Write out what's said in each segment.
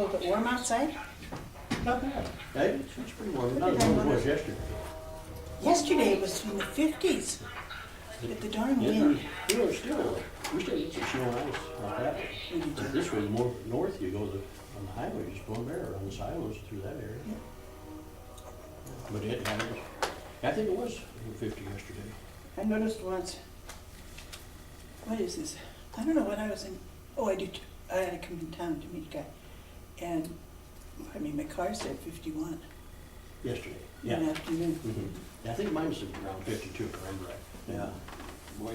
Oh, it warm outside? Not bad. Hey, it's pretty warm. Not as Okay. warm as it was yesterday. Yesterday it was in the 50s. With the darn wind. You know, still, we still get some snow and ice like that. But this way, the more north you go, on the highway, you just go bare on the silos through that area. But it had, I think it was 50 yesterday. I noticed once, what is this? I don't know what I was in. Oh, I do. I had to come in town to meet a guy. And, I mean, my car said 51 Yesterday, in yeah. the afternoon. I think mine was around 52, if I remember right. Yeah. Boy,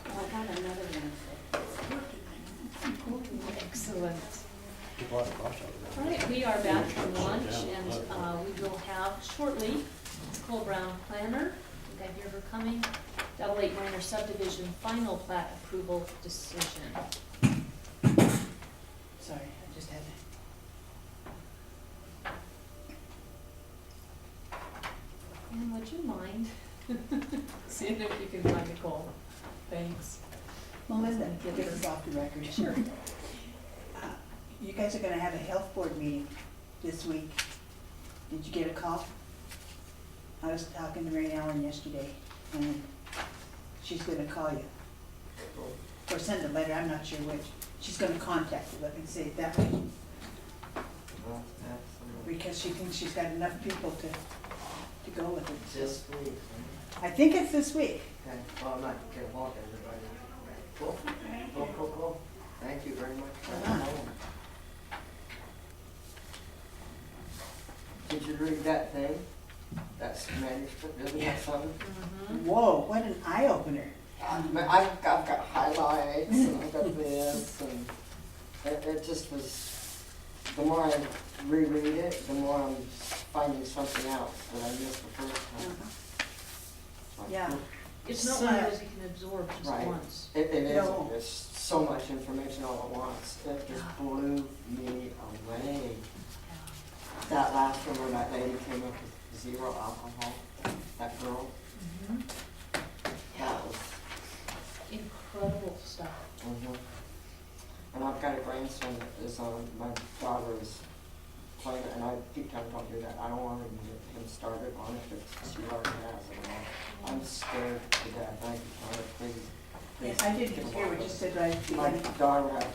I have another one. Excellent. took a lot of frost out of that. All right, we are back from lunch, and we will have shortly Nicole Brown Planner. I think I hear her coming. 8 minor subdivision final plat approval decision. Sorry, I just had to. And would you mind seeing if you can find Nicole? Thanks. Melinda, get us off the record. Sure. You guys are gonna have a health board meeting this week. Did you get a call? I was talking to Mary Ellen yesterday, and she's gonna call you. Or send a letter, I'm not sure which. She's gonna contact you, let me say it that way. Well, absolutely. Because she thinks she's got enough people to go with it. This week, I think it's this week. okay, well, I'm not gonna walk everybody. Cool, cool. Thank you very much for Uh-huh. that. Did you read that thing? That's manuscript, isn't that something? Whoa, what an eye opener. I've got highlights, and I've got this, and it just was, the more I reread it, the more I'm finding something else that I missed the first time. Like, Yeah. It's not one of those you can absorb just Right. once. It isn't, No. there's so much information all at once, it just blew me away. That last one where that lady came up with 0 alcohol, that girl, Mhm. that was, Incredible stuff. And I've got a grandson that is on, my daughter is playing it, and I keep telling him, don't do that, I don't want him to get him started on it, but she already has it, and I'm scared to death, I keep telling her, please. Yeah, please I didn't get him hear off what you it. said right at the My beginning. daughter had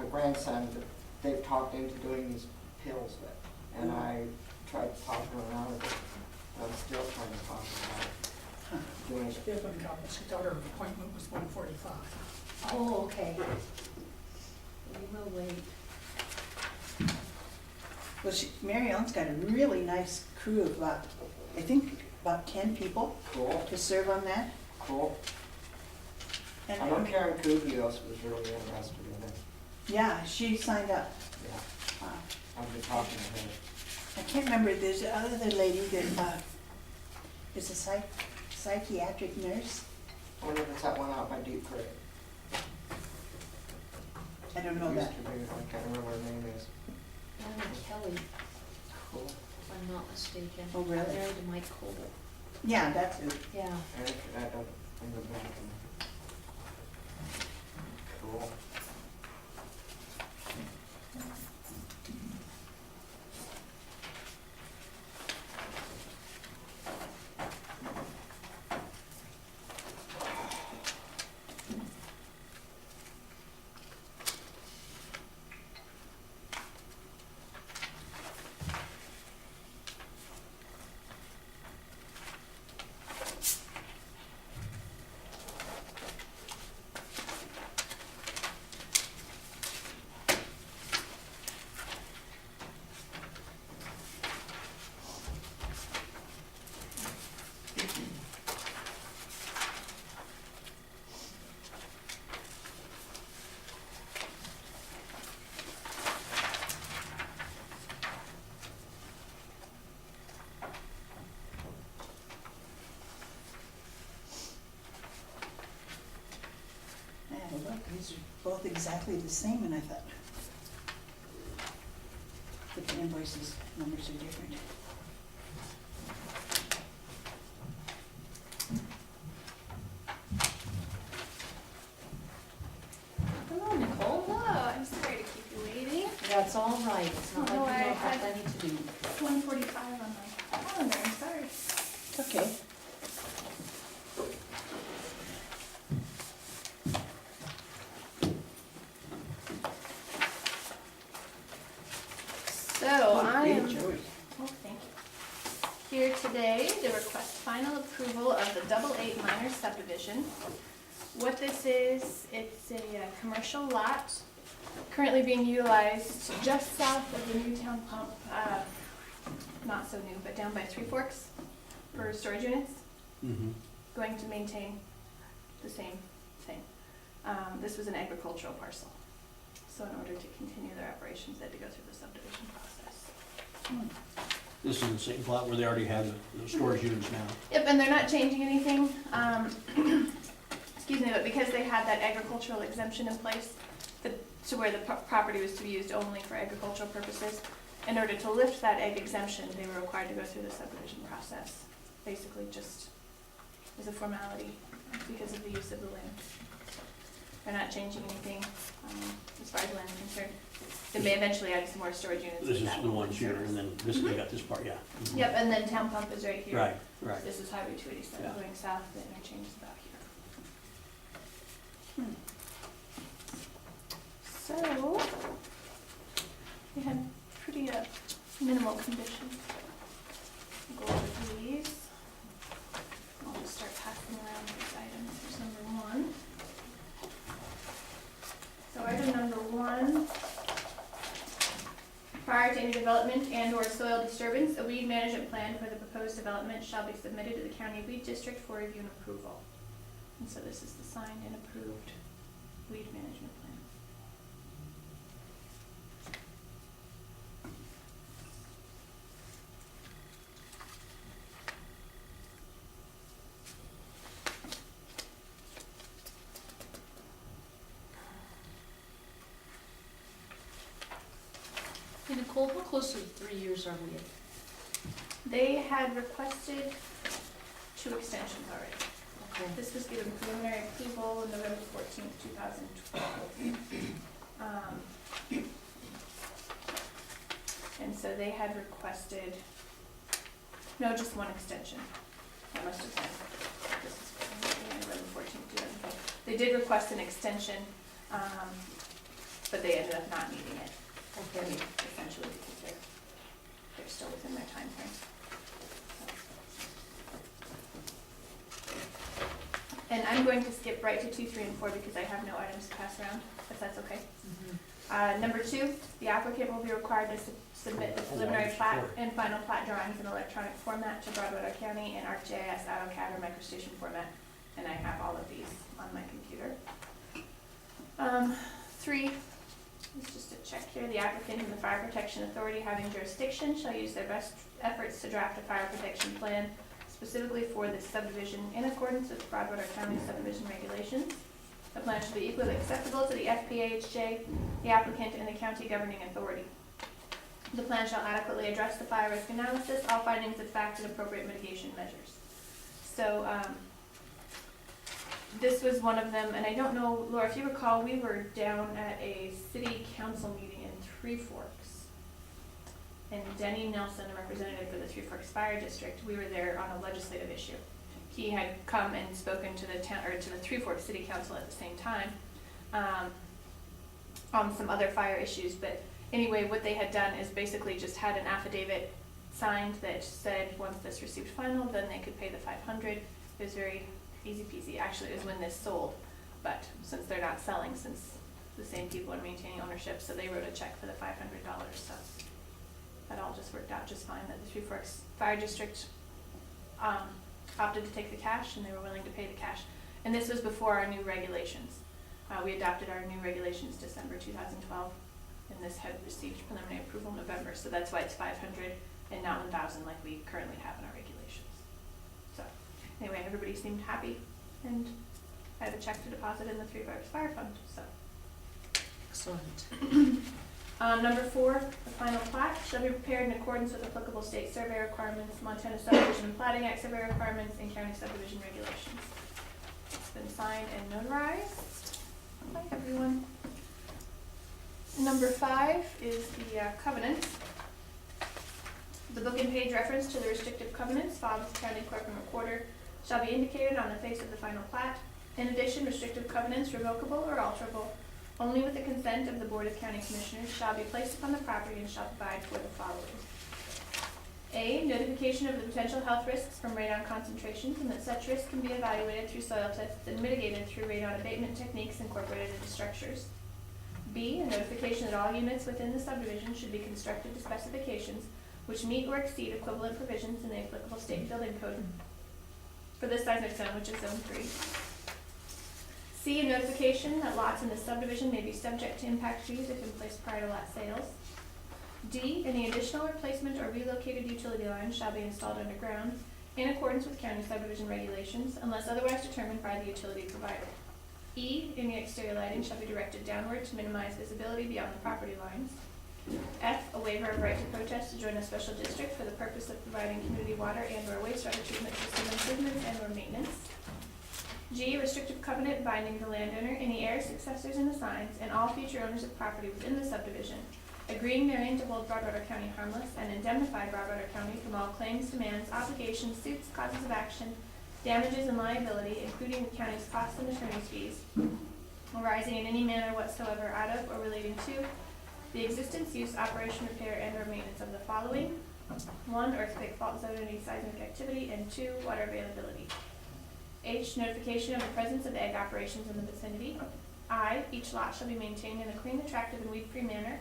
a grandson that they've talked into doing these pills with, and I tried to talk her out of it. I'm still trying to talk her out of doing it. She hasn't got it. She thought her appointment was 1:45. Oh, okay. We will wait. Well, Mary Ellen's got a really nice crew of about, I think, about 10 people Cool, to serve on that. cool. And I know Karen Kubios was really interested in it. yeah, she signed up. Yeah, Uh, I've been talking to her. I can't remember, there's another lady that is a psychiatric nurse. I wonder if it's that one out by Deep Creek. I don't know Used that. to be, I can't remember what her name is. Anna Kelly, Cool. if I'm not mistaken. Oh, really? Married to Mike Cole. Yeah, that's it. Yeah. And I don't, in the back. Cool. Yeah, look, these are both exactly the same, and I thought, but the invoices, numbers are different. Hello, Nicole. Hello, I'm sorry to keep you waiting. That's all right, it's not No, like I we don't have had- plenty to do. 1:45 on my calendar, I'm sorry. It's okay. So I Great am, choice. oh, thank you. Here today to request final approval of the 88 minor subdivision. What this is, it's a commercial lot currently being utilized just south of the new town pump, not so new, but down by Three Forks for storage units. Mm-hmm. Going to maintain the same thing. This was an agricultural parcel. So in order to continue their operations, they had to go through the subdivision process. This is the same plot where they already have the storage units now. Yep, and they're not changing anything, excuse me, but because they had that agricultural exemption in place, to where the property was to be used only for agricultural purposes, in order to lift that ag exemption, they were required to go through the subdivision process. Basically just as a formality because of the use of the land. They're not changing anything, as far as land is concerned. They may eventually add some more storage units. This if is that the will ones here, service. and then this, they got this part, yeah. Mhm. Yep, and then town pump is right here. Right, right. This is Highway 287 Yeah. going south, the interchange is about here. So, we had pretty minimal conditions. Go over these. I'll just start passing around these items. Here's number one. So item number one, prior to any development and/or soil disturbance, a weed management plan for the proposed development shall be submitted to the county weed district for review and approval. And so this is the signed and approved weed management plan. Hey Nicole, how close to 3 years are we? They had requested 2 extensions already. Okay. This was given preliminary approval on November 14th, 2012. And so they had requested, no, just 1 extension. That must have been, this is November 14th, 2012. They did request an extension, but they ended up not needing it. I mean, essentially because they're still within their time frame. And I'm going to skip right to 2, 3, and 4 because I have no items to pass around, if that's okay. Number 2, the applicant will be required to submit the preliminary plat and final plat drawings in electronic format to Broadwater County in ArcGIS, AutoCAD, or MicroStation format. And I have all of these on my computer. 3, it's just a check here. The applicant and the Fire Protection Authority having jurisdiction shall use their best efforts to draft a fire protection plan specifically for this subdivision in accordance with Broadwater County subdivision regulations. The plan should be equally acceptable to the FPHJ, the applicant, and the county governing authority. The plan shall adequately address the fire risk analysis, all findings of fact, and appropriate mitigation measures. So, this was one of them, and I don't know, Laura, if you recall, we were down at a city council meeting in Three Forks. And Denny Nelson, a representative for the Three Forks Fire District, we were there on a legislative issue. He had come and spoken to the town, or to the Three Forks City Council at the same time, on some other fire issues, but anyway, what they had done is basically just had an affidavit signed that said once this received final, then they could pay the $500. It was very easy peasy. Actually, it was when this sold, but since they're not selling, since the same people are maintaining ownership, so they wrote a check for the $500. So that all just worked out just fine. That the Three Forks Fire District opted to take the cash, and they were willing to pay the cash. And this was before our new regulations. We adopted our new regulations December 2012, and this had received preliminary approval in November. So that's why it's 500 and not 1,000 like we currently have in our regulations. So anyway, everybody seemed happy, and I have a check to deposit in the Three Forks Fire Fund. So. Excellent. Number 4, the final plat shall be prepared in accordance with applicable state survey requirements, Montana Subdivision and Platting Act survey requirements, and county subdivision regulations. It's been signed and notarized by everyone. Number Number 5 is the covenants. The book and page reference to the restrictive covenants filed with the county clerk and recorder shall be indicated on the face of the final plat. In addition, restrictive covenants, revocable or alterable, only with the consent of the Board of County Commissioners, shall be placed upon the property and shall provide for the following. A, notification of the potential health risks from radon concentrations and that such risks can be evaluated through soil tests and mitigated through radon abatement techniques incorporated into structures. B, a notification that all units within the subdivision should be constructed to specifications which meet or exceed equivalent provisions in the applicable state building code for this seismic zone, which is zone 3. C, a notification that lots in the subdivision may be subject to impact fees if in place prior to lot sales. D, any additional replacement or relocated utility lines shall be installed underground in accordance with county subdivision regulations unless otherwise determined by the utility provider. E, any exterior lighting shall be directed downward to minimize visibility beyond the property lines. F, a waiver of right to protest to join a special district for the purpose of providing community water and or wastewater treatment system improvements and or maintenance. G, restrictive covenant binding the landowner, any heirs, successors, and assigns, and all future owners of property within the subdivision, agreeing therein to hold Broadwater County harmless and indemnify Broadwater County from all claims, demands, obligations, suits, causes of action, damages, and liability, including the county's costs and attorney's fees, arising in any manner whatsoever out of or relating to the existence, use, operation, repair, and or maintenance of the following. 1, earthquake fault zone, any seismic activity, and 2, water availability. H, notification of the presence of egg operations in the vicinity. I, each lot shall be maintained in a clean, attractive, and weed-free manner.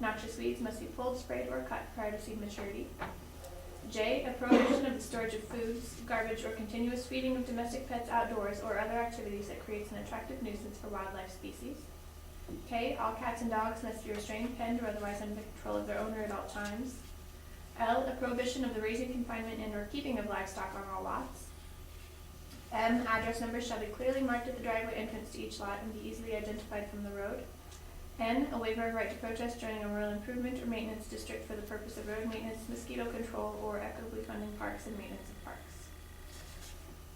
Noxious weeds must be pulled, sprayed, or cut prior to seed maturity. J, a prohibition of the storage of foods, garbage, or continuous feeding of domestic pets outdoors or other activities that creates an attractive nuisance for wildlife species. K, all cats and dogs must be restrained, penned, or otherwise under the control of their owner at all times. L, a prohibition of the raising, confinement, and or keeping of livestock on all lots. M, address numbers shall be clearly marked at the driveway entrance to each lot and be easily identified from the road. N, a waiver of right to protest joining a rural improvement or maintenance district for the purpose of road maintenance, mosquito control, or equitably funding parks and maintenance of parks.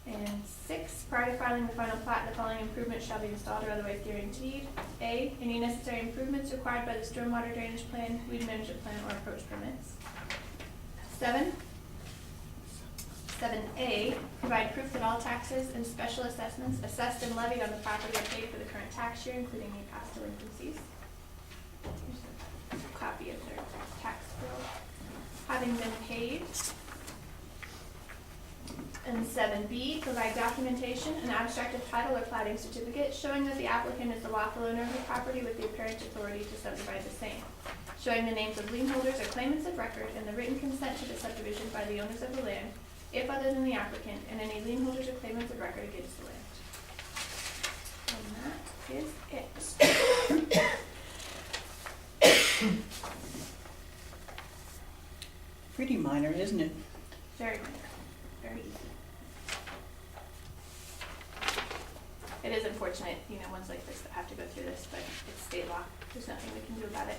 And 6, prior to filing the final plat, the following improvements shall be installed or otherwise guaranteed. A, any necessary improvements required by the stormwater drainage plan, weed management plan, or approach permits. 7A, provide proof that all taxes and special assessments assessed and levied on the property are paid for the current tax year, including any past delinquencies. Here's a copy of their tax bill having been paid. And 7B, provide documentation, an abstract of title or platting certificate showing that the applicant is the lawful owner of the property with the apparent authority to subdivide the same, showing the names of lien holders or claimants of record and the written consent to the subdivision by the owners of the land, if other than the applicant, and any lien holders or claimants of record against the land. And that is it. Pretty minor, isn't it? Very minor, very easy. It is unfortunate, ones like this that have to go through this, but it's state law. There's nothing we can do about it.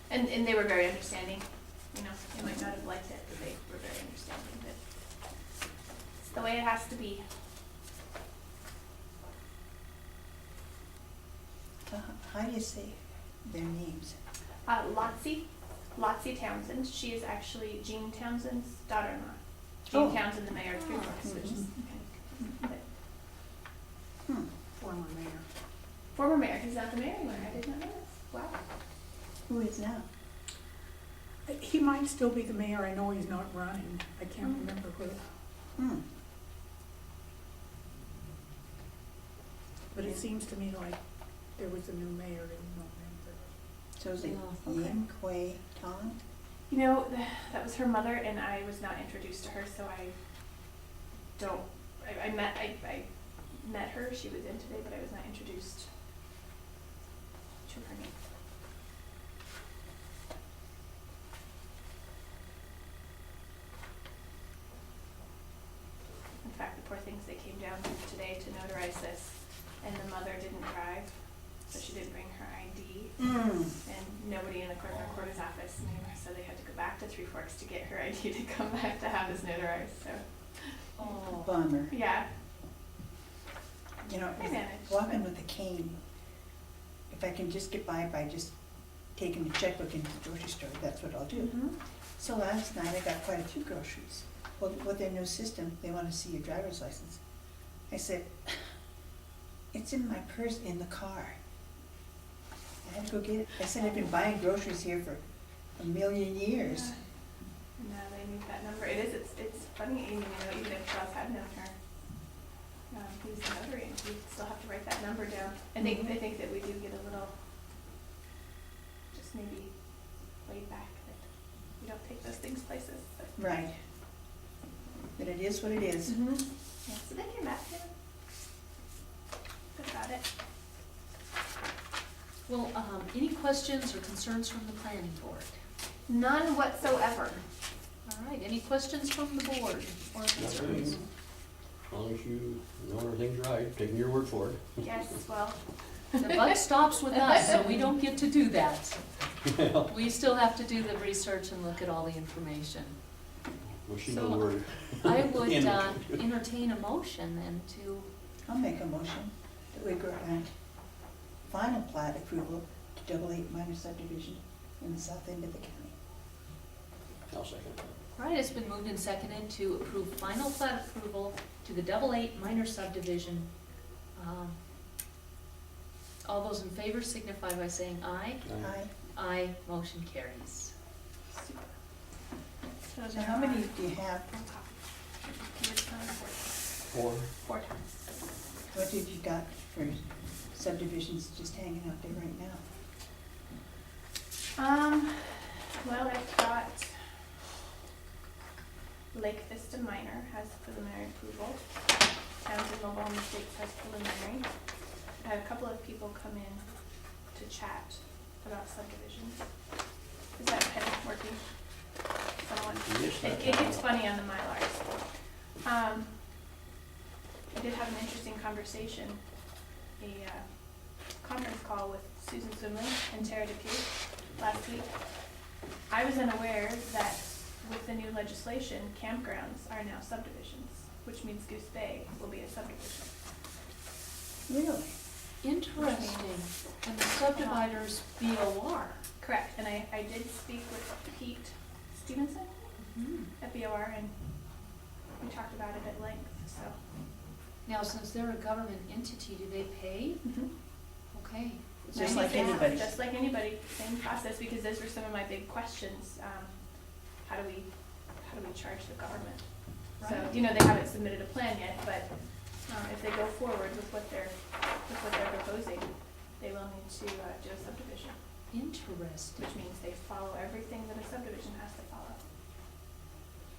And they were very understanding. They might not have liked it, but they were very understanding that it's the way it has to be. How do you say their names? Lotsie Townsend. She is actually Jean Townsend's daughter-in-law. Jean Townsend, the mayor of Three Forks, which is Former mayor. former mayor. He's not the mayor anymore. I did not know this. Wow. Who is now? He might still be the mayor, I know he's not running, I can't remember who. But it seems to me like there was a new mayor in November. So is it Oh, okay. Yin Kui Tong? That was her mother, and I was not introduced to her, so I met her. She was in today, but I was not introduced to her name. In fact, the poor things, they came down today to notarize this, and the mother didn't drive, so she didn't bring her ID, and nobody in the clerk and recorder's office knew her, so they had to go back to Three Forks to get her ID to come back to have this notarized, so. Oh. Bummer. Yeah, You know, I managed. walking with a cane, if I can just get by just taking the checkbook into the grocery store, that's what I'll do. Mhm. So last night I got quite a few groceries. Well, with their new system, they wanna see your driver's license. I said, it's in my purse in the car. I had to go get it. I said, I've been buying groceries here for a million years. Yeah. No, they need that number. It is, it's funny, Amy, you know, even if Charles had known her, he's a notary, and we still have to write that number down. I think that we do get a little, just maybe laid back, that we don't take those things places, but. Right. But it is what it is. Mm-hmm. Yeah, so they came back, yeah. Good about it. Well, any questions or concerns from the planning board? None whatsoever. All right, any questions from the board or Not really. concerns? As long as you know everything's right, taking your word for it. Yes, well, The buck stops with us, so we don't get to do that. We still have to do the research and look at all the information. Well, she So, knows where. I would Yeah. entertain a motion then to, I'll make a motion that we grant final plat approval to 88 minor subdivision in the south end of the county. I'll second that. all right, it's been moved and seconded to approve final plat approval to the 88 minor subdivision. All those in favor signify by saying aye. Aye. Aye, motion carries. super. So So how many do you have? Four. 4 times. What have you got for subdivisions just hanging out there right now? Well, I've got Lake Vista Minor has preliminary approval. Townsend Mobile Home Estates has preliminary. I had a couple of people come in to chat about subdivisions. Is that pen working? Someone? Yes, It gets funny on the Mylars. I did have an interesting conversation, a conference call with Susan Swimley and Tara Depew last week. I was unaware that with the new legislation, campgrounds are now subdivisions, which means Goose Bay will be a subdivision. Really? Interesting, and the subdividers BOR. Correct, and I did speak with Pete Stevenson at BOR, and we talked about it at length, so. Now, since they're a government entity, do they pay? Okay. Just like anybody. Just like anybody, same process, because those were some of my big questions. How do we charge the government? So, Right. you know, they haven't submitted a plan yet, but if they go forward with what they're proposing, they will need to do a subdivision, Interesting. which means they follow everything that a subdivision has to follow.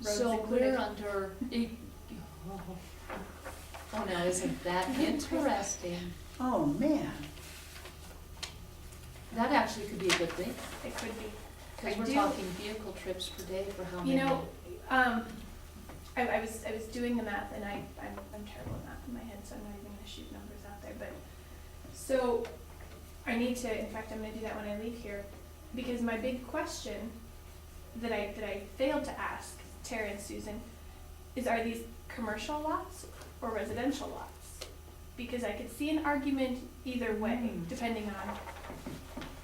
So Roads included. we're under, oh, now isn't that interesting? Oh, man. That actually could be a good thing, It could be. because I we're do- talking vehicle trips per day for how many? You know, I was doing the math, and I'm terrible at math in my head, so I'm not even gonna shoot numbers out there, but, so, I need to, in fact, I'm gonna do that when I leave here, because my big question that I failed to ask Tara and Susan is, are these commercial lots or residential lots? Because I could see an argument either way, depending on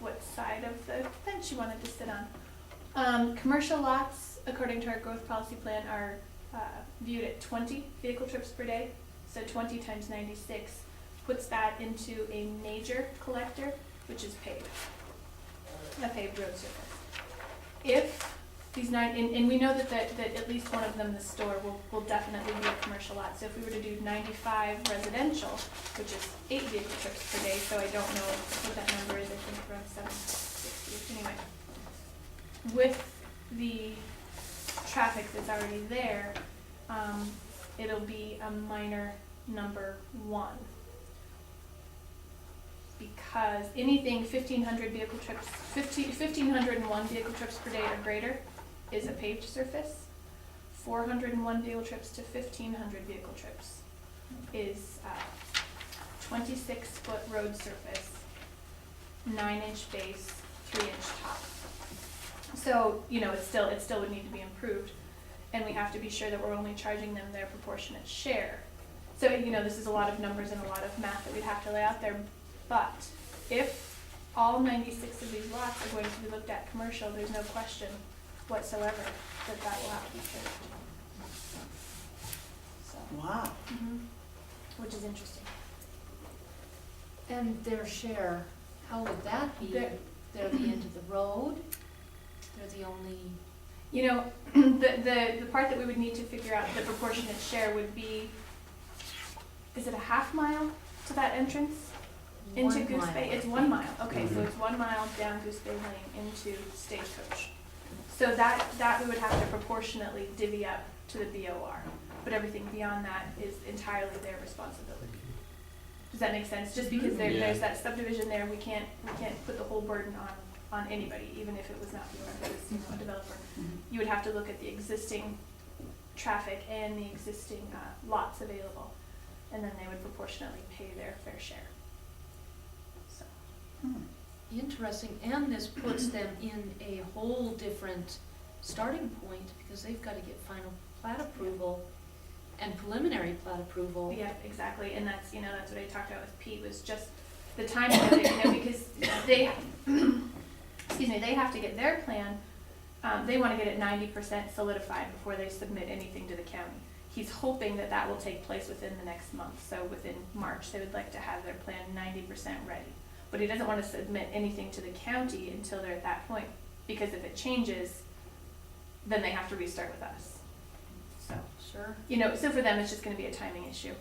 what side of the fence you wanted to sit on. Commercial lots, according to our growth policy plan, are viewed at 20 vehicle trips per day. So 20 times 96 puts that into a major collector, which is paved, a paved road surface. If these and we know that at least one of them, the store, will definitely be a commercial lot. So if we were to do 95 residential, which is 8 vehicle trips per day, so I don't know what that number is, I think around 760, anyway. With the traffic that's already there, it'll be a minor number 1. Because anything 1,500 vehicle trips, 1,501 vehicle trips per day or greater is a paved surface. 401 vehicle trips to 1,500 vehicle trips is 26-foot road surface, 9-inch base, 3-inch top. So, you know, it still would need to be improved, and we have to be sure that we're only charging them their proportionate share. So, you know, this is a lot of numbers and a lot of math that we'd have to lay out there, but if all 96 of these lots are going to be looked at commercial, there's no question whatsoever that that will have to be paved. So, Wow. which is interesting. And their share, how would that be? They're- They're the end of the road? They're the only, You know, the part that we would need to figure out the proportionate share would be, is it a half mile to that entrance? Into 1 Goose mile. Bay? It's 1 mile, okay, so it's 1 mile down Goose Bay Lane into Stagecoach. So that we would have to proportionately divvy up to the BOR, but everything beyond that is entirely their responsibility. Does that make sense? Just because Yeah. there's that subdivision there, we can't put the whole burden on anybody, even if it was not BOR, if it was, you know, a developer. You would have to look at the existing traffic and the existing lots available, and then they would proportionately pay their fair share. So, interesting, and this puts them in a whole different starting point, because they've gotta get final plat approval and preliminary plat approval. yeah, exactly, and that's, you know, that's what I talked about with Pete, was just the timing of it, you know, because they, excuse me, they have to get their plan, they wanna get it 90% solidified before they submit anything to the county. He's hoping that that will take place within the next month, so within March, they would like to have their plan 90% ready. But he doesn't wanna submit anything to the county until they're at that point, because if it changes, then they have to restart with us. So, Sure. you know, so for them, it's just gonna be a timing issue.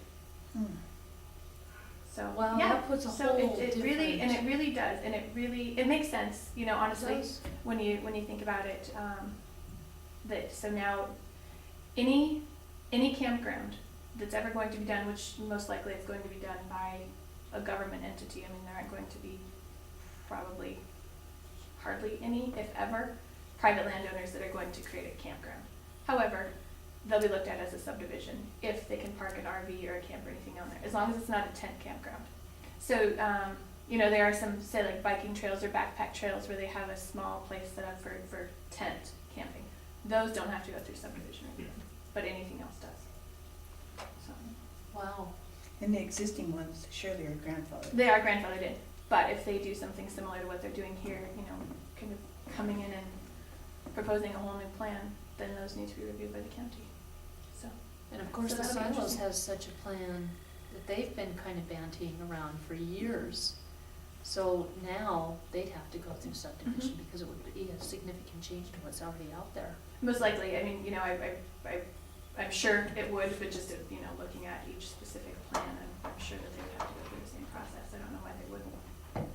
So, Wow, yeah, that puts a so whole it really, and different- it really does, and it makes sense, you know, honestly, Does. when you think about it, that, so now, any campground that's ever going to be done, which most likely it's going to be done by a government entity, I mean, there aren't going to be probably hardly any, if ever, private landowners that are going to create a campground. However, they'll be looked at as a subdivision if they can park an RV or a camp or anything on there, as long as it's not a tent campground. So, you know, there are some, say like biking trails or backpack trails where they have a small place set up for tent camping. Those don't have to go through subdivision review, but anything else does. So, Wow. And the existing ones surely are grandfathered. they are grandfathered in, but if they do something similar to what they're doing here, you know, kind of coming in and proposing a whole new plan, then those need to be reviewed by the county, so. And of course, So the that'll be Silos interesting. has such a plan that they've been kind of bantying around for years. So now they'd have to go through subdivision because it would be a significant change to what's already out there. Most likely, I mean, you know, I'm sure it would, but just, you know, looking at each specific plan, I'm sure that they would have to go through the same process. I don't know why they wouldn't.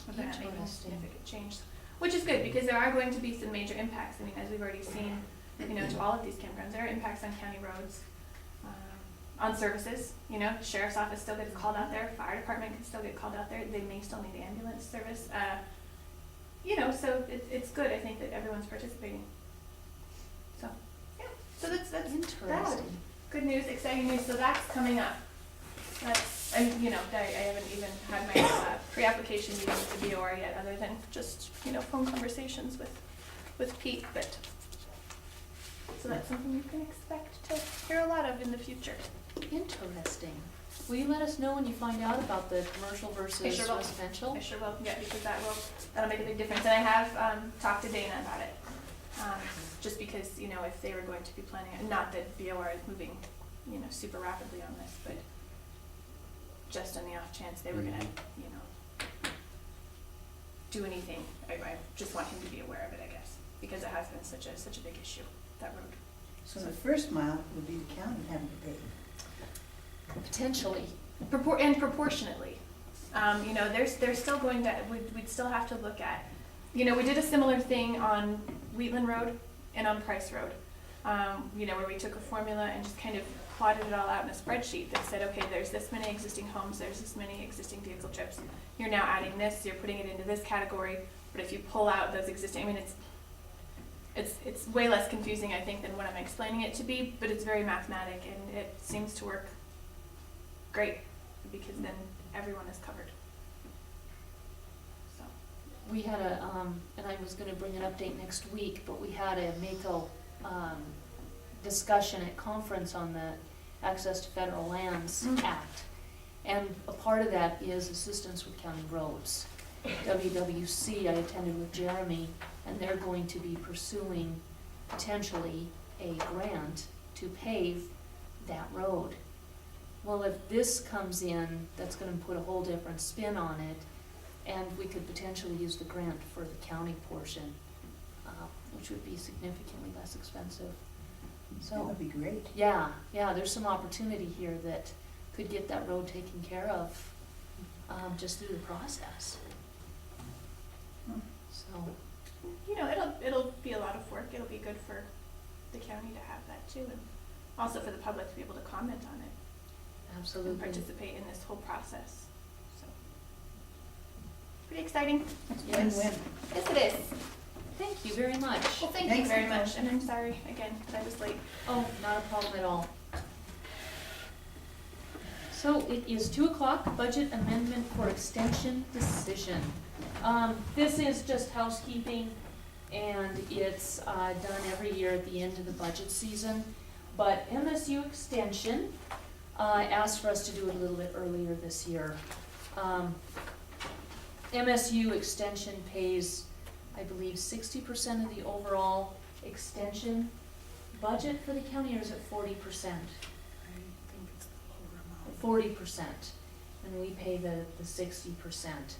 If they're not making a Interesting. significant change, which is good, because there are going to be some major impacts. I mean, as we've already seen, you know, to all of these campgrounds, there are impacts on county roads, on services, you know, sheriff's office still gets called out there, fire department can still get called out there, they may still need ambulance service. You know, so it's good, I think, that everyone's participating. So, yeah, so that's Interesting. good news, exciting news, so that's coming up. That's, and, you know, I haven't even had my pre-application meeting with the BOR yet, other than just, you know, phone conversations with Pete, but, so that's something you can expect to hear a lot of in the future. Interesting. Will you let us know when you find out about the commercial versus I sure will. residential? I sure will, yeah, because that'll make a big difference, and I have, talked to Dana about it. Just because, you know, if they were going to be planning, not that BOR is moving, you know, super rapidly on this, but just on the off chance they were gonna, you know, do anything, I just want him to be aware of it, I guess, because it has been such a big issue, that road. So the first mile would be the county having to pay. Potentially. And proportionately. You know, there's still going to, we'd still have to look at, you know, we did a similar thing on Wheatland Road and on Price Road. You know, where we took a formula and just kind of plotted it all out in a spreadsheet that said, okay, there's this many existing homes, there's this many existing vehicle trips. You're now adding this, you're putting it into this category, but if you pull out those existing, I mean, it's way less confusing, I think, than what I'm explaining it to be, but it's very mathematic, and it seems to work great, because then everyone is covered. So, We had a, and I was gonna bring an update next week, but we had a MACO, discussion at conference on the Access to Federal Lands Act. And a part of that is assistance with county roads. WWC, I attended with Jeremy, and they're going to be pursuing potentially a grant to pave that road. Well, if this comes in, that's gonna put a whole different spin on it, and we could potentially use the grant for the county portion, which would be significantly less expensive. That So, would be great. yeah, there's some opportunity here that could get that road taken care of, just through the process. Hmm. So, You know, it'll be a lot of work. It'll be good for the county to have that too, and also for the public to be able to comment on it and absolutely. participate in this whole process. So, pretty exciting. It's Yes. win-win. Yes, it is. Thank you very much. Well, thank you Thanks, very Nicole. much, and I'm sorry again that I was late. Oh, not a problem at all. So it is 2:00, budget amendment for extension decision. This is just housekeeping, and it's done every year at the end of the budget season. But MSU Extension asked for us to do it a little bit earlier this year. MSU Extension pays, I believe, 60% of the overall extension budget for the county, or is it 40%? I think it's the lower amount. 40%, and we pay the 60%.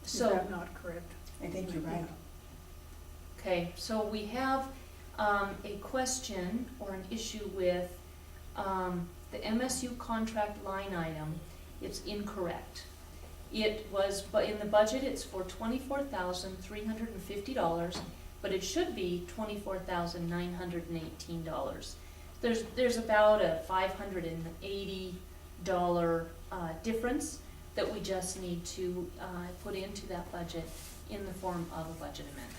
Is So, that not correct? I think you're right. okay, so we have a question or an issue with the MSU contract line item. It's incorrect. It was, but in the budget, it's for $24,350, but it should be $24,918. There's about a $580 difference that we just need to put into that budget in the form of a budget amendment.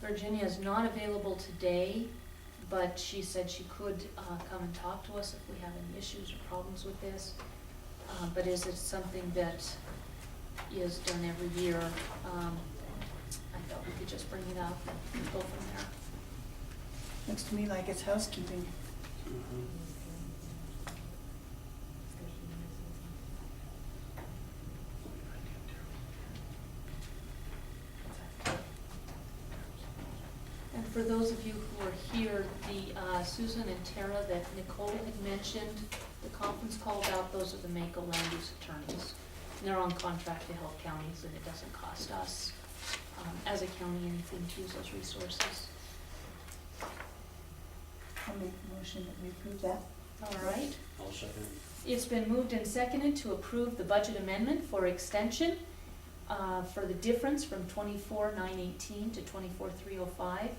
Virginia is not available today, but she said she could come and talk to us if we have any issues or problems with this. But is it something that is done every year? I thought we could just bring it up and go from there. Looks to me like it's housekeeping. Mhm. And for those of you who are here, the Susan and Tara that Nicole had mentioned, the conference call about, those are the Mako land use attorneys. And they're on contract to help counties, and it doesn't cost us, as a county, anything to use those resources. I'll make the motion that we approve that. All right. I'll second. It's been moved and seconded to approve the budget amendment for extension for the difference from 24,918 to 24,305.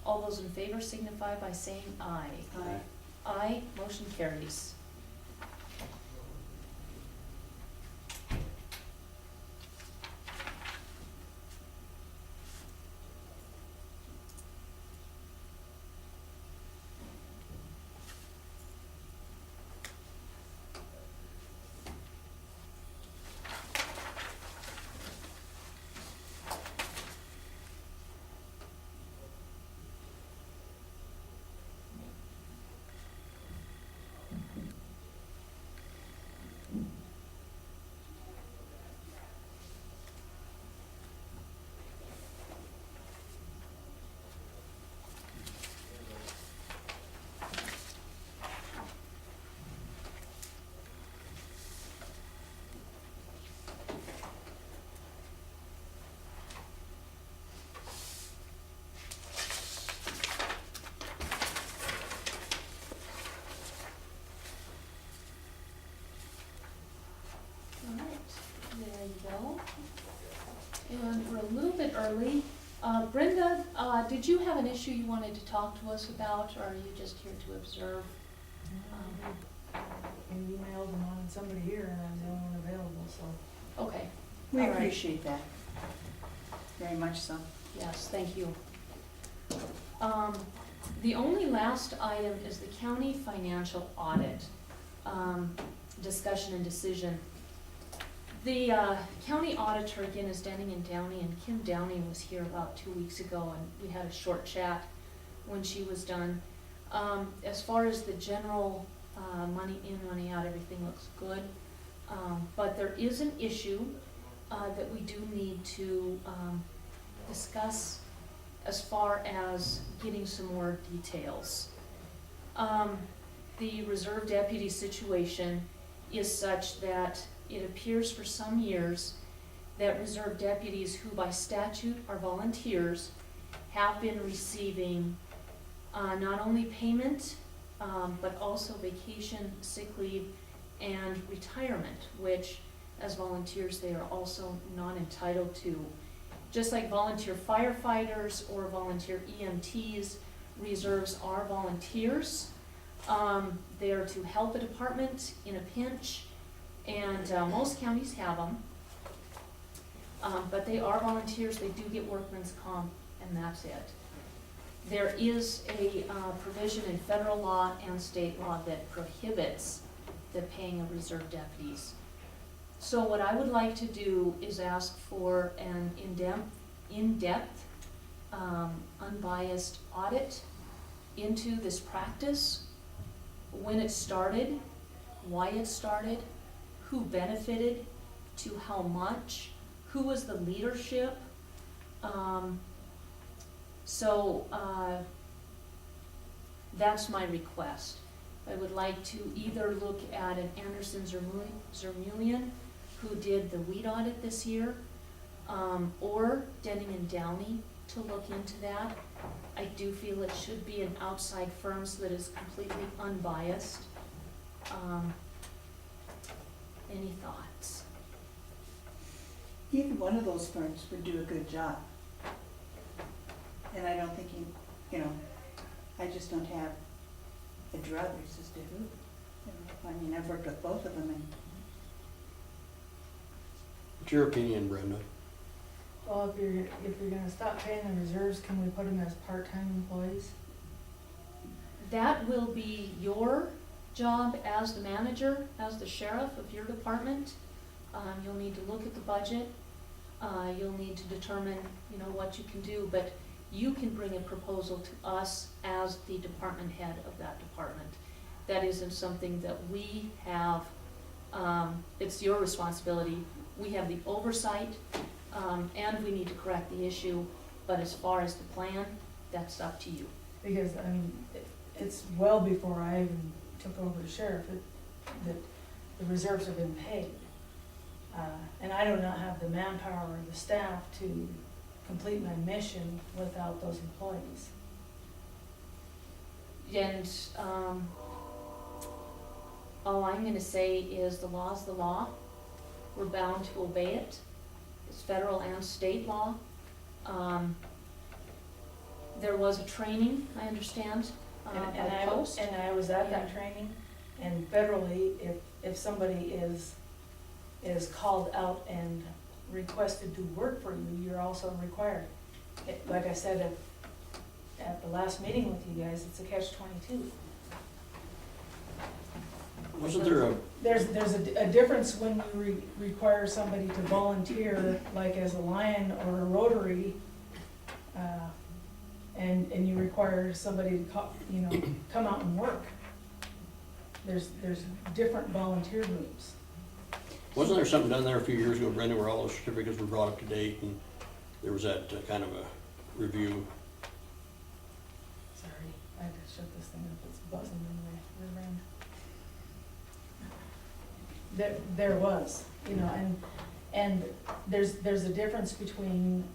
All those in favor signify by saying aye. Aye. Aye, motion carries. All right, there you go. And we're a little bit early. Brenda, did you have an issue you wanted to talk to us about, or are you just here to observe? You emailed and wanted somebody here, and I'm the only one available, so. Okay, We All right. appreciate that. Very much so. yes, thank you. The only last item is the county financial audit, discussion and decision. The county auditor, again, is Denning and Downey, and Kim Downey was here about 2 weeks ago, and we had a short chat when she was done. As far as the general, money in, money out, everything looks good. But there is an issue, that we do need to, discuss as far as getting some more details. The reserve deputy situation is such that it appears for some years that reserve deputies who by statute are volunteers have been receiving not only payment, but also vacation, sick leave, and retirement, which as volunteers they are also not entitled to. Just like volunteer firefighters or volunteer EMTs, reserves are volunteers. They are to help a department in a pinch, and most counties have them. But they are volunteers, they do get workman's comp, and that's it. There is a provision in federal law and state law that prohibits the paying of reserve deputies. So what I would like to do is ask for an in-depth, unbiased audit into this practice, when it started, why it started, who benefited, to how much, who was the leadership. That's my request. I would like to either look at an Anderson Zermulian, who did the weed audit this year, or Denning and Downey to look into that. I do feel it should be an outside firm so that it's completely unbiased. Any thoughts? Either one of those firms would do a good job. And I don't think I just don't have a druthers as to who. I mean, I've worked with both of them, and What's your opinion, Brenda? Well, if you're gonna stop paying the reserves, can we put them as part-time employees? That will be your job as the manager, as the sheriff of your department. You'll need to look at the budget. You'll need to determine, what you can do, but you can bring a proposal to us as the department head of that department. That isn't something that we have, it's your responsibility. We have the oversight, and we need to correct the issue, but as far as the plan, that's up to you. Because, it's well before I even took over as sheriff that the reserves have been paid. And I do not have the manpower or the staff to complete my mission without those employees. And all I'm gonna say is the law's the law. We're bound to obey it. It's federal and state law. There was a training, I understand, by post. And I was at that training, and federally, if somebody is called out and requested to work for you, you're also required. Like I said at the last meeting with you guys, it's a catch-22. Wasn't there a, There's a difference when you require somebody to volunteer, like as a Lion or a Rotary, and you require somebody to come out and work. There's different volunteer groups. wasn't there something done there a few years ago, Brenda, where all those certificates were brought up to date and there was that kind of a review? Sorry, I had to shut this thing up, it's buzzing in my rear end. There was, and there's a difference between,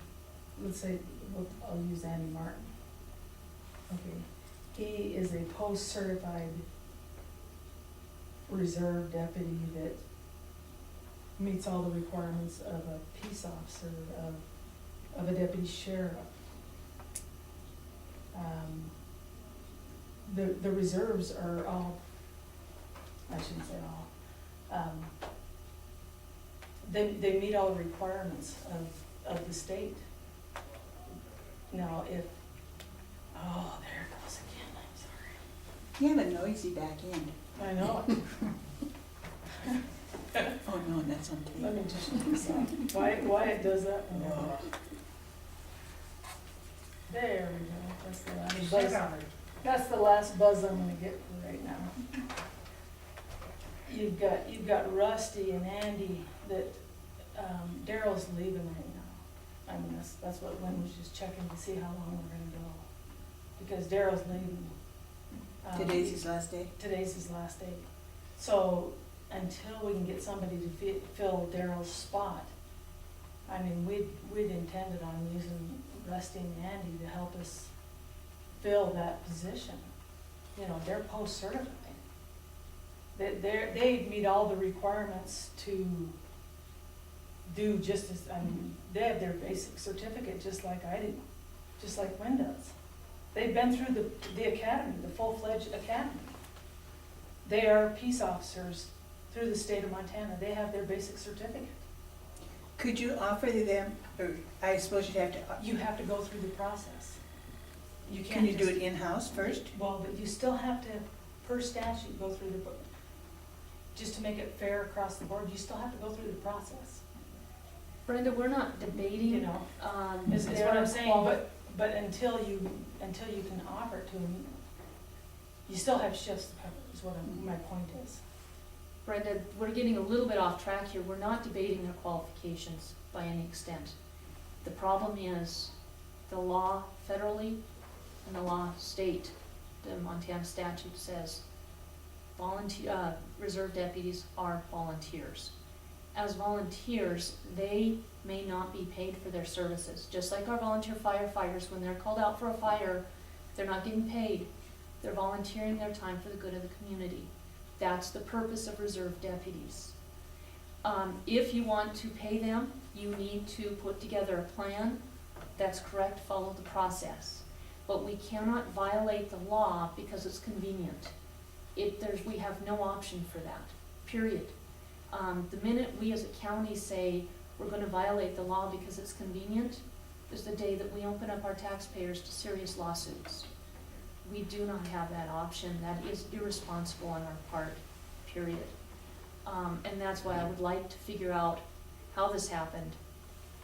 let's say, I'll use Andy Martin. Okay, he is a post-certified reserve deputy that meets all the requirements of a peace officer, of a deputy sheriff. The reserves are all, I shouldn't say all, they meet all the requirements of the state. Now, there it goes again, I'm sorry. you have a noisy back end. I know. Oh, no, that's on Let tape. me just shut this off. Why it does that? There we go, that's the last. buzz. That's the last buzz I'm gonna get for right now. You've got Rusty and Andy that, Daryl's leaving right now. I mean, that's what Lynn was just checking to see how long we're gonna go. Because Daryl's leaving. Today's his last day? Today's his last day. So until we can get somebody to fill Daryl's spot, I mean, we'd intended on using Rusty and Andy to help us fill that position. You know, they're post-certified. They meet all the requirements to do just as, I mean, they have their basic certificate just like I do, just like Lynn does. They've been through the academy, the full-fledged academy. They are peace officers through the state of Montana. They have their basic certificate. Could you offer them, or I suppose you'd have to, You have to go through the process. You can't can you do just- it in-house first? Well, but you still have to, per statute, go through just to make it fair across the board, you still have to go through the process. Brenda, we're not You debating, know, is is what I'm saying, but until you can offer it to them, you still have shifts to cover, is what my point is. Brenda, we're getting a little bit off track here. We're not debating their qualifications by any extent. The problem is the law federally and the law state, the Montana statute says reserve deputies are volunteers. As volunteers, they may not be paid for their services. Just like our volunteer firefighters, when they're called out for a fire, they're not getting paid. They're volunteering their time for the good of the community. That's the purpose of reserve deputies. If you want to pay them, you need to put together a plan. That's correct, follow the process. But we cannot violate the law because it's convenient. We have no option for that, period. The minute we as a county say we're gonna violate the law because it's convenient, is the day that we open up our taxpayers to serious lawsuits. We do not have that option. That is irresponsible on our part, period. And that's why I would like to figure out how this happened,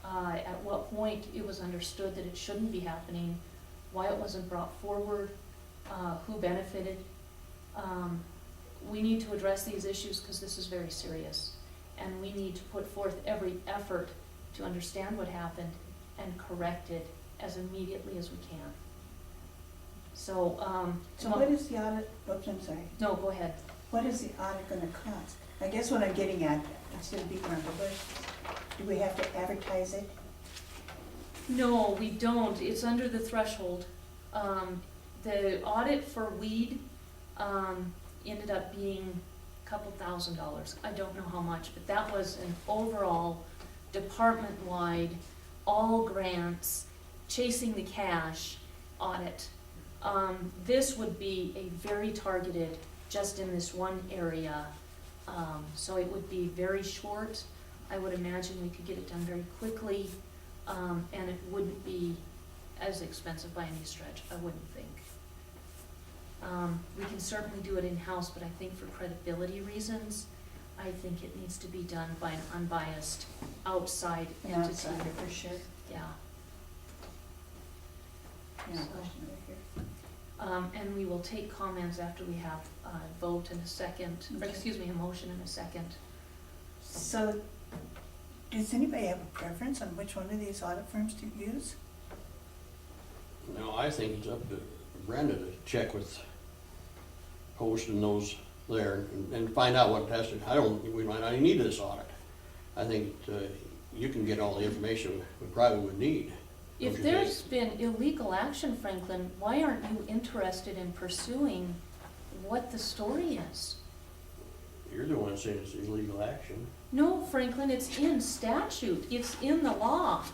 at what point it was understood that it shouldn't be happening, why it wasn't brought forward, who benefited. We need to address these issues because this is very serious. And we need to put forth every effort to understand what happened and correct it as immediately as we can. So, So what is the audit, oops, I'm sorry. no, go ahead. What is the audit gonna cost? I guess what I'm getting at, instead of beating around the bush, do we have to advertise it? No, we don't. It's under the threshold. The audit for weed, ended up being a couple $1,000s. I don't know how much, but that was an overall department-wide, all grants, chasing the cash audit. This would be a very targeted, just in this one area. So it would be very short. I would imagine we could get it done very quickly, and it wouldn't be as expensive by any stretch, I wouldn't think. We can certainly do it in-house, but I think for credibility reasons, I think it needs to be done by an unbiased outside entity. Outsider, for sure. Yeah. Yeah, So- question right here. And we will take comments after we have a vote and a second, or Okay. excuse me, a motion and a second. So, does anybody have a preference on which one of these audit firms to use? No, I think it's up to Brenda to check with Post and those there and find out what tested. We might not even need this audit. I think you can get all the information we probably would need. don't If you there's think? been illegal action, Franklin, why aren't you interested in pursuing what the story is? You're the one saying it's illegal action. No, Franklin, it's in statute, it's in the law.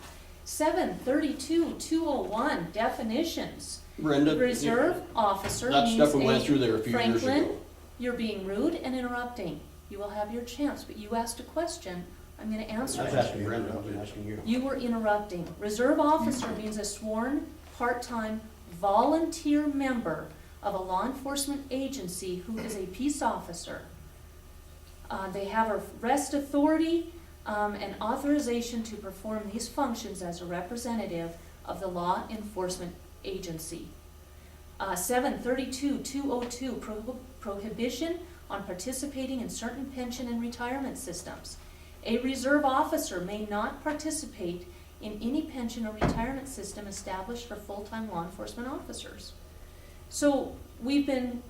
732-201 definitions. Brenda. Reserve officer That means stuff we went through there a few years ago. Franklin, you're being rude and interrupting. You will have your chance, but you asked a question, I'm gonna I answer was it. asking Brenda, I was asking you. You were interrupting. Reserve officer means a sworn, part-time, volunteer member of a law enforcement agency who is a peace officer. They have arrest authority and authorization to perform these functions as a representative of the law enforcement agency. 732-202, prohibition on participating in certain pension and retirement systems. A reserve officer may not participate in any pension or retirement system established for full-time law enforcement officers. So we've been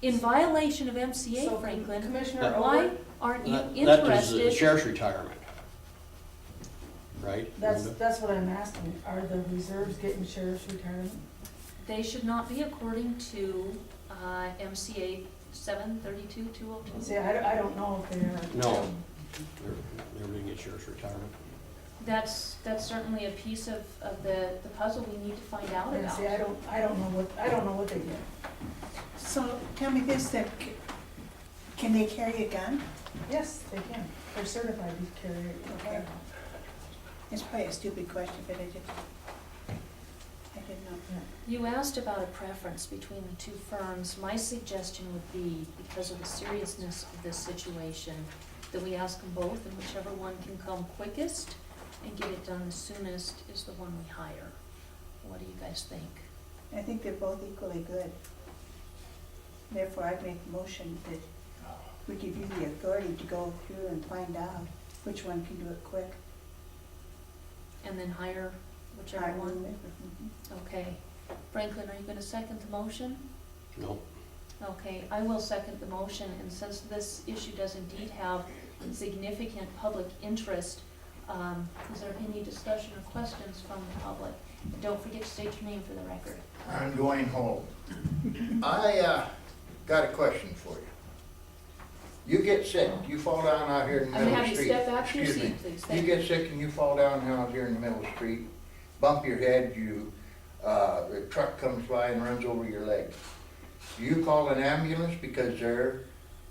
in violation of MCA, So, Franklin. Commissioner Why Over, aren't you That is the interested? sheriff's retirement, right? Linda? that's what I'm asking, are the reserves getting sheriff's retirement? They should not be according to MCA 732-202. See, I don't know if they're. No. They're gonna get sheriff's retirement. That's certainly a piece of the puzzle we need to find out Yeah, about. see, I don't know what they get. So tell me this, then, can they carry a gun? Yes, they can, they're certified to carry it. Okay. It's probably a stupid question, but I didn't know. You asked about a preference between the two firms. My suggestion would be, because of the seriousness of this situation, that we ask them both, and whichever one can come quickest and get it done the soonest is the one we hire. What do you guys think? I think they're both equally good. Therefore, I'd make the motion that we give you the authority to go through and find out which one can do it quick. And then hire whichever Hire one? Mhm. Okay. Franklin, are you gonna second the motion? No. Okay, I will second the motion, and since this issue does indeed have significant public interest, is there any discussion or questions from the public? And don't forget to state your name for the record. I'm Dwayne Holt. I got a question for you. You get sick, you fall down out here in the I'm middle gonna of have the you street. step back to your Excuse me. seat, please. You Thank get sick and you fall down out here in the middle of the street, bump your head, the truck comes by and runs over your leg. Do you call an ambulance because they're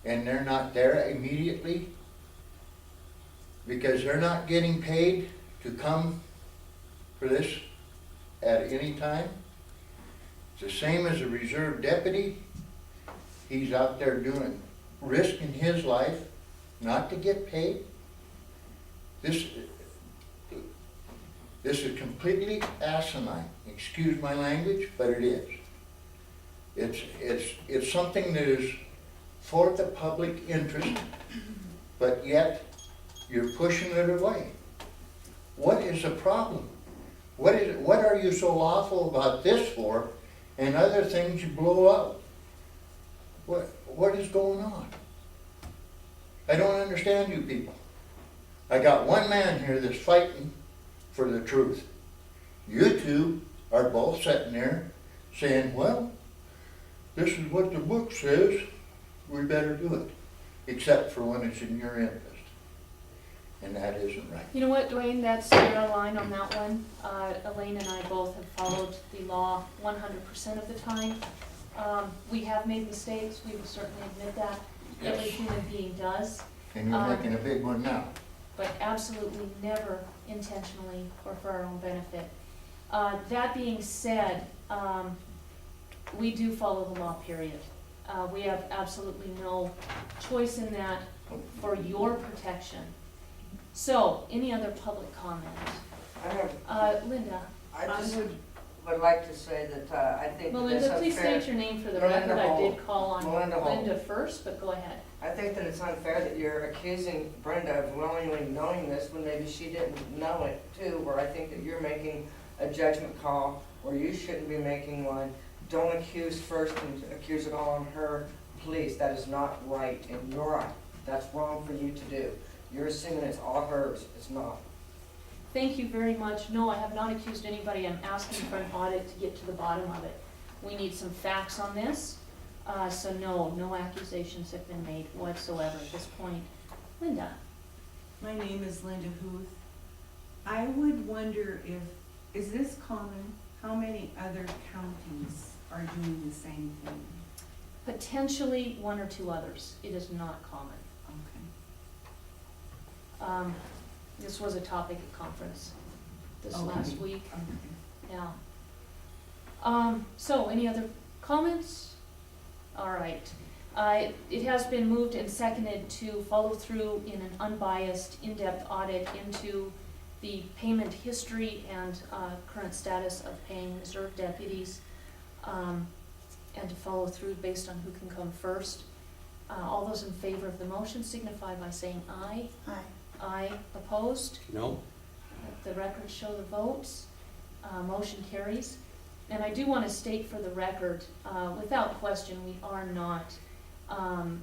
not there immediately? Because they're not getting paid to come for this at any time? It's the same as a reserve deputy. He's out there risking his life not to get paid. This is completely asinine. Excuse my language, but it is. It's something that is for the public interest, but yet you're pushing it away. What is the problem? What are you so awful about this for, and other things you blow up? What is going on? I don't understand you people. I got one man here that's fighting for the truth. You two are both sitting there saying, well, this is what the book says, we better do it, except for when it's in your interest. And that isn't right. You know what, Dwayne, that's your line on that one. Elaine and I both have followed the law 100% of the time. We have made mistakes, we will certainly admit that. Every Yes. human being does, And you're making a big one now. but absolutely never intentionally or for our own benefit. That being said, we do follow the law, period. We have absolutely no choice in that for your protection. So, any other public comment? I have, Linda? I just would like to say that, I think that it's Melinda, please unfair. state your name for the Melinda record. I Hall. did call on Melinda Hall. Linda first, but go ahead. I think that it's unfair that you're accusing Brenda of willingly knowing this when maybe she didn't know it too, where I think that you're making a judgment call where you shouldn't be making one. Don't accuse first and accuse it all on her. Please, that is not right in your eye. That's wrong for you to do. You're assuming it's all hers. It's not. Thank you very much. No, I have not accused anybody. I'm asking for an audit to get to the bottom of it. We need some facts on this. So no accusations have been made whatsoever at this point. Linda? My name is Linda Huth. I would wonder is this common? How many other counties are doing the same thing? Potentially one or two others. It is not common. Okay. This was a topic at conference this Okay. last week. Okay. Yeah. So any other comments? All right. It has been moved and seconded to follow through in an unbiased, in-depth audit into the payment history and current status of paying reserve deputies. and to follow through based on who can come first. All those in favor of the motion signify by saying aye. Aye. Aye. Opposed? No? Let the record show the votes. Motion carries. And I do want to state for the record, without question, we are not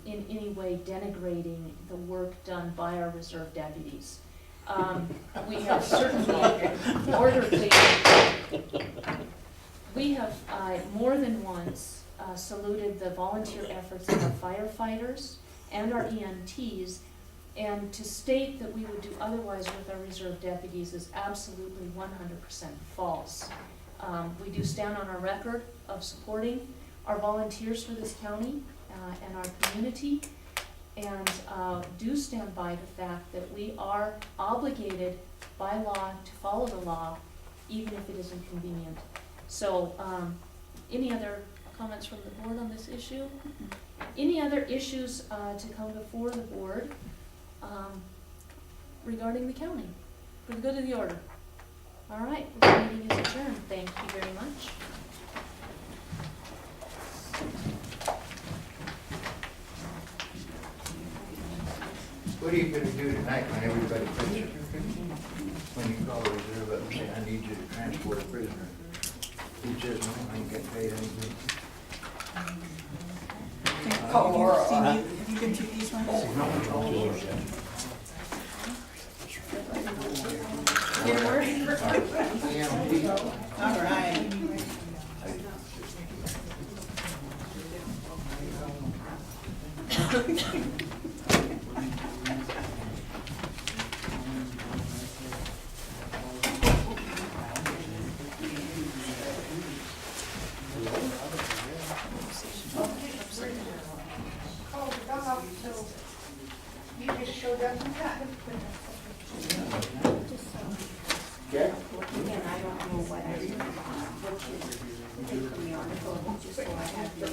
in any way denigrating the work done by our reserve deputies. We have certainly we have more than once saluted the volunteer efforts of our firefighters and our EMTs, and to state that we would do otherwise with our reserve deputies is absolutely 100% false. We do stand on our record of supporting our volunteers for this county and our community, and do stand by the fact that we are obligated by law to follow the law, even if it is inconvenient. So, any other comments from the board on this issue? Any other issues to come before the board regarding the county, for the good of the order? All right, the meeting is adjourned. Thank you very much. What are you gonna do tonight when everybody quits? When you call a reserve up and say, I need you to transport a prisoner? He says, no, I ain't getting paid anything. Have you been through these ones? All right. Yeah? Again, I don't know what I take from the article, just so I have your